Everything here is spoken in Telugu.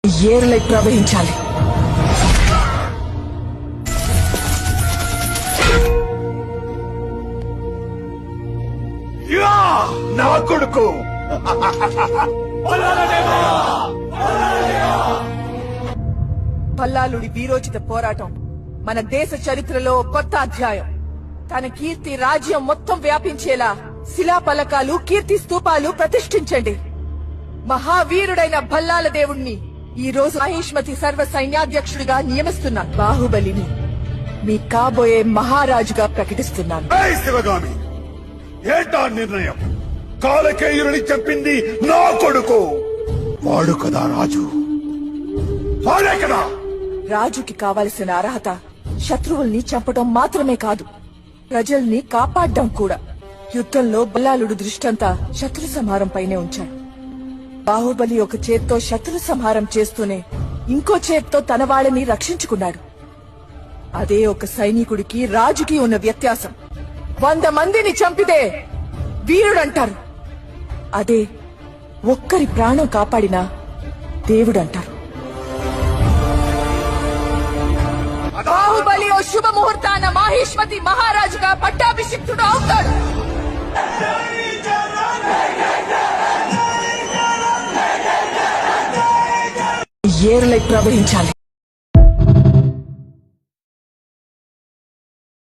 ఏరులై ప్రవహించాలి. నా కొడుకు పల్లాలుడి వీరోచిత పోరాటం మన దేశ చరిత్రలో కొత్త అధ్యాయం. తన కీర్తి రాజ్యం మొత్తం వ్యాపించేలా శిలాఫలకాలు, కీర్తి స్తూపాలు ప్రతిష్ఠించండి. మహావీరుడైన భల్లాల దేవుణ్ణి ఈ రోజు మహిష్మతి సర్వ సైన్యాధ్యక్షుడిగా నియమిస్తున్నాను. బాహుబలిని మీ కాబోయే మహారాజుగా ప్రకటిస్తున్నాను. శివగామి, ఏంటా నిర్ణయం? కాలకేయుని చెప్పింది నా కొడుకు. వాడు కదా రాజు, వాడే కదా. రాజుకి కావలసిన అర్హత శత్రువుల్ని చంపడం మాత్రమే కాదు, ప్రజల్ని కాపాడడం కూడా. యుద్ధంలో బల్లాలుడు దృష్టంతా శత్రు సంహారం పైనే ఉంచాడు. బాహుబలి ఒక చేత్తో శత్రు సంహారం చేస్తూనే ఇంకో చేత్తో తన వాళ్ళని రక్షించుకున్నాడు. అదే ఒక సైనికుడికి రాజుకి ఉన్న వ్యత్యాసం. 100 మందిని చంపితే వీరుడంటారు, అదే ఒక్కరి ప్రాణం కాపాడినా దేవుడంటారు. బాహుబలి ఓ శుభ ముహూర్తాన మాహిష్మతి మహారాజుగా పట్టాభిషిక్తుడు అవుతాడు. ఏరులై ప్రవహించాలి.